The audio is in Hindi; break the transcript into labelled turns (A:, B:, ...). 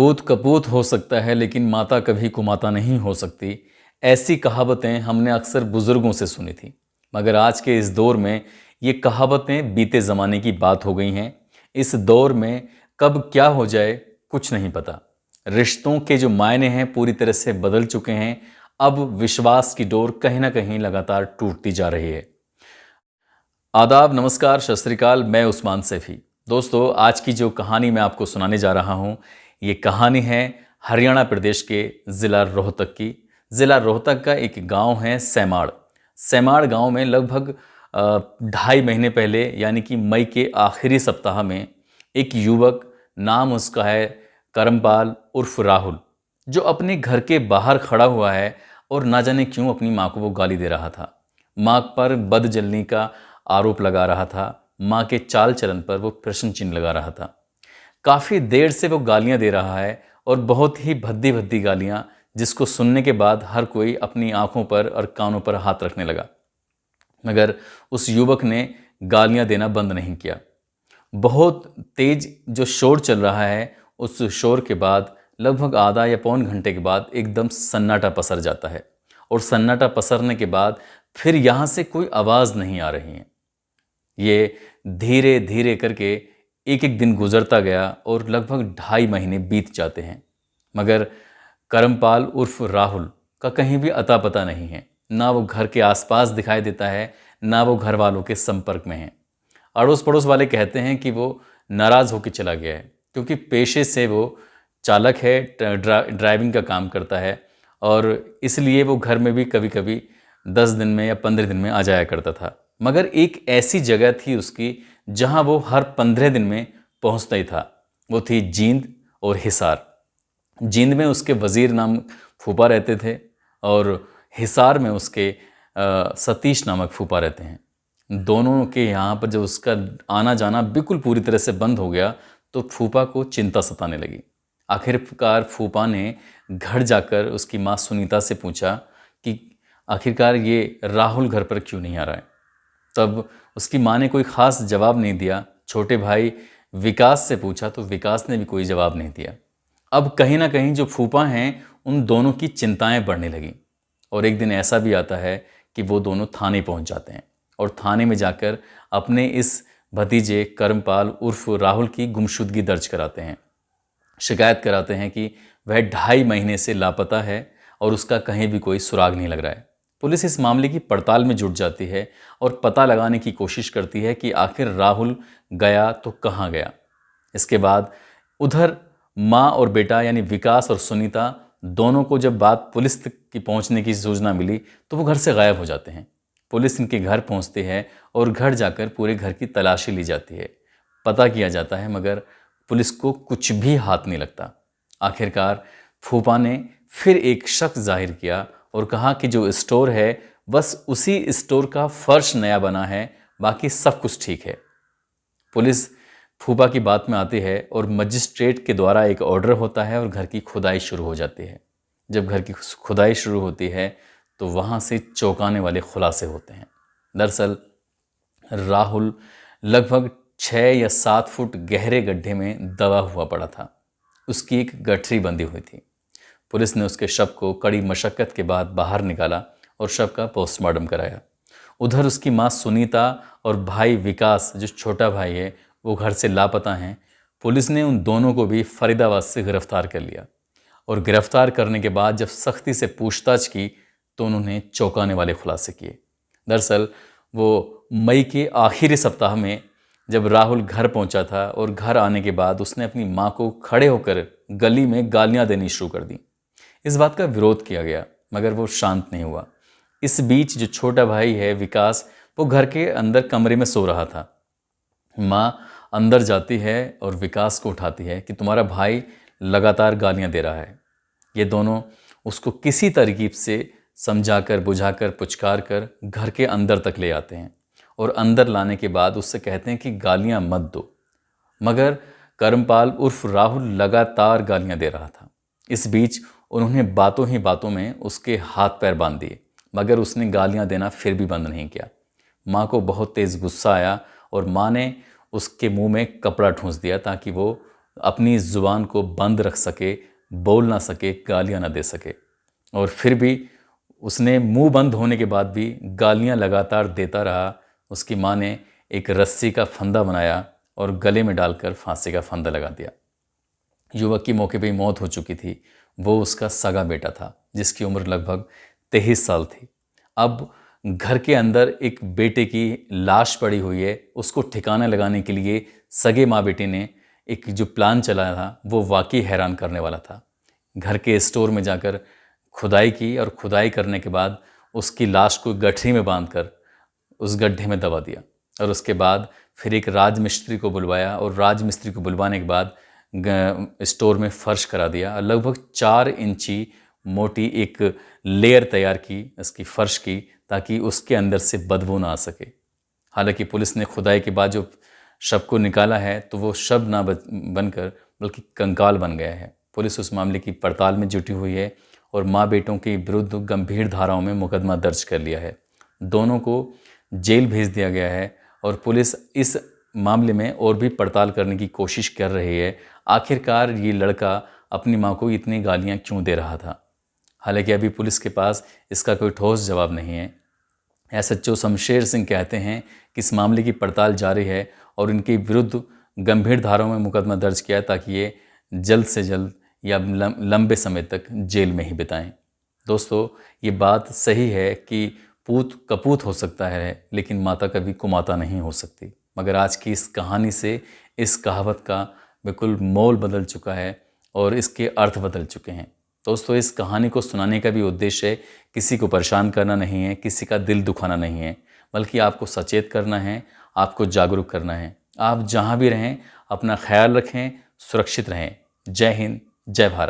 A: पूत कपूत हो सकता है लेकिन माता कभी कुमाता नहीं हो सकती। ऐसी कहावतें हमने अक्सर बुजुर्गों से सुनी थी, मगर आज के इस दौर में ये कहावतें बीते ज़माने की बात हो गई हैं। इस दौर में कब क्या हो जाए कुछ नहीं पता। रिश्तों के जो मायने हैं पूरी तरह से बदल चुके हैं। अब विश्वास की डोर कहीं ना कहीं लगातार टूटती जा रही है। आदाब, नमस्कार, सत श्री अकाल। मैं उस्मान सैफी। दोस्तों, आज की जो कहानी मैं आपको सुनाने जा रहा हूँ, ये कहानी है हरियाणा प्रदेश के ज़िला रोहतक की। ज़िला रोहतक का एक गांव है सैमाड़। सैमाड़ गांव में लगभग 2.5 महीने पहले, यानी कि मई के आखिरी सप्ताह में, एक युवक, नाम उसका है करमपाल उर्फ राहुल, जो अपने घर के बाहर खड़ा हुआ है और ना जाने क्यों अपनी माँ को वो गाली दे रहा था। माँ पर बदजलनी का आरोप लगा रहा था। माँ के चाल चलन पर वो प्रश्न चिन्ह लगा रहा था। काफ़ी देर से वो गालियाँ दे रहा है और बहुत ही भद्दी भद्दी गालियाँ, जिसको सुनने के बाद हर कोई अपनी आंखों पर और कानों पर हाथ रखने लगा। मगर उस युवक ने गालियाँ देना बंद नहीं किया। बहुत तेज जो शोर चल रहा है, उस शोर के बाद लगभग आधा या पौन घंटे के बाद एकदम सन्नाटा पसर जाता है। और सन्नाटा पसरने के बाद फिर यहाँ से कोई आवाज़ नहीं आ रही है। ये धीरे धीरे करके एक एक दिन गुजरता गया और लगभग 2.5 महीने बीत जाते हैं, मगर करमपाल उर्फ राहुल का कहीं भी अता पता नहीं है। ना वो घर के आसपास दिखाई देता है, ना वो घर वालों के संपर्क में है। अड़ोस पड़ोस वाले कहते हैं कि वो नाराज़ होकर चला गया है, क्योंकि पेशे से वो चालक है, ड्राइविंग का काम करता है, और इसलिए वो घर में भी कभी कभी 10 दिन में या 15 दिन में आ जाया करता था। मगर एक ऐसी जगह थी उसकी जहां वो हर 15 दिन में पहुंचता ही था। वो थी जींद और हिसार। जींद में उसके वज़ीर नाम फूफा रहते थे और हिसार में उसके सतीश नामक फूफा रहते हैं। दोनों के यहाँ पर जब उसका आना जाना बिल्कुल पूरी तरह से बंद हो गया तो फूफा को चिंता सताने लगी। आखिरकार फूफा ने घर जाकर उसकी माँ सुनीता से पूछा कि आखिरकार ये राहुल घर पर क्यों नहीं आ रहा है। तब उसकी माँ ने कोई ख़ास जवाब नहीं दिया। छोटे भाई विकास से पूछा तो विकास ने भी कोई जवाब नहीं दिया। अब कहीं ना कहीं जो फूफा हैं उन दोनों की चिंताएं बढ़ने लगीं, और एक दिन ऐसा भी आता है कि वो दोनों थाने पहुंच जाते हैं और थाने में जाकर अपने इस भतीजे करमपाल उर्फ राहुल की गुमशुदगी दर्ज कराते हैं। शिकायत कराते हैं कि वह 2.5 महीने से लापता है और उसका कहीं भी कोई सुराग नहीं लग रहा है। पुलिस इस मामले की पड़ताल में जुट जाती है और पता लगाने की कोशिश करती है कि आखिर राहुल गया तो कहाँ गया। इसके बाद उधर माँ और बेटा यानी विकास और सुनीता दोनों को जब बात पुलिस तक की पहुँचने की सूचना मिली तो वो घर से गायब हो जाते हैं। पुलिस इनके घर पहुँचती है और घर जाकर पूरे घर की तलाशी ली जाती है। पता किया जाता है, मगर पुलिस को कुछ भी हाथ नहीं लगता। आखिरकार फूफा ने फिर एक शक जाहिर किया और कहा कि जो स्टोर है बस उसी स्टोर का फर्श नया बना है, बाकी सब कुछ ठीक है। पुलिस फूफा की बात में आती है और मजिस्ट्रेट के द्वारा एक ऑर्डर होता है और घर की खुदाई शुरू हो जाती है। जब घर की खुदाई शुरू होती है तो वहाँ से चौंकाने वाले खुलासे होते हैं। दरअसल राहुल लगभग 6 या 7 फुट गहरे गड्ढे में दबा हुआ पड़ा था। उसकी एक गठरी बंधी हुई थी। पुलिस ने उसके शव को कड़ी मशक्क़त के बाद बाहर निकाला और शव का पोस्टमार्टम कराया। उधर उसकी माँ सुनीता और भाई विकास, जो छोटा भाई है, वो घर से लापता हैं। पुलिस ने उन दोनों को भी फरीदाबाद से गिरफ्तार कर लिया और गिरफ्तार करने के बाद जब सख्ती से पूछताछ की तो उन्होंने चौंकाने वाले खुलासे किए। दरअसल वो मई के आखिरी सप्ताह में जब राहुल घर पहुंचा था और घर आने के बाद उसने अपनी माँ को खड़े होकर गली में गालियाँ देनी शुरू कर दी। इस बात का विरोध किया गया, मगर वो शांत नहीं हुआ। इस बीच जो छोटा भाई है विकास, वो घर के अंदर कमरे में सो रहा था। माँ अंदर जाती है और विकास को उठाती है कि तुम्हारा भाई लगातार गालियाँ दे रहा है। ये दोनों उसको किसी तरकीब से समझाकर बुझाकर पुचकार कर घर के अंदर तक ले आते हैं और अंदर लाने के बाद उससे कहते हैं कि गालियाँ मत दो। मगर करमपाल उर्फ राहुल लगातार गालियाँ दे रहा था। इस बीच उन्होंने बातों ही बातों में उसके हाथ पैर बांध दिए, मगर उसने गालियाँ देना फिर भी बंद नहीं किया। माँ को बहुत तेज़ गुस्सा आया और माँ ने उसके मुंह में कपड़ा ठूंस दिया ताकि वो अपनी ज़ुबान को बंद रख सके, बोल ना सके, गालियाँ ना दे सके। और फिर भी उसने मुंह बंद होने के बाद भी गालियाँ लगातार देता रहा। उसकी माँ ने एक रस्सी का फंदा बनाया और गले में डालकर फांसी का फंदा लगा दिया। युवक की मौके पे ही मौत हो चुकी थी। वो उसका सगा बेटा था जिसकी उम्र लगभग 23 साल थी। अब घर के अंदर एक बेटे की लाश पड़ी हुई है, उसको ठिकाना लगाने के लिए सगे माँ बेटे ने एक जो प्लान चलाया था वो वाकई हैरान करने वाला था। घर के स्टोर में जाकर खुदाई की और खुदाई करने के बाद उसकी लाश को गठरी में बांधकर उस गड्ढे में दबा दिया। और उसके बाद फिर एक राजमिस्त्री को बुलवाया और राजमिस्त्री को बुलवाने के बाद स्टोर में फर्श करा दिया। लगभग 4 इंची मोटी एक लेयर तैयार की इसकी फर्श की, ताकि उसके अंदर से बदबू ना आ सके। हालांकि पुलिस ने खुदाई के बाद जो शव को निकाला है तो वो शव ना बनकर बल्कि कंकाल बन गया है। पुलिस उस मामले की पड़ताल में जुटी हुई है और माँ बेटों के विरुद्ध गंभीर धाराओं में मुकदमा दर्ज कर लिया है। दोनों को जेल भेज दिया गया है और पुलिस इस मामले में और भी पड़ताल करने की कोशिश कर रही है। आखिरकार ये लड़का अपनी माँ को इतनी गालियाँ क्यों दे रहा था। हालांकि अभी पुलिस के पास इसका कोई ठोस जवाब नहीं है। एसएचओ शमशेर सिंह कहते हैं कि इस मामले की पड़ताल जारी है और इनके विरुद्ध गंभीर धाराओं में मुकदमा दर्ज किया ताकि ये जल्द से जल्द या लंबे समय तक जेल में ही बिताएं। दोस्तों, ये बात सही है कि पूत कपूत हो सकता है लेकिन माता कभी कुमाता नहीं हो सकती। मगर आज की इस कहानी से इस कहावत का बिल्कुल मोल बदल चुका है और इसके अर्थ बदल चुके हैं। दोस्तों, इस कहानी को सुनाने का भी उद्देश्य किसी को परेशान करना नहीं है, किसी का दिल दुखाना नहीं है, बल्कि आपको सचेत करना है, आपको जागरूक करना है। आप जहाँ भी रहें अपना ख्याल रखें, सुरक्षित रहें। जय हिंद, जय भारत।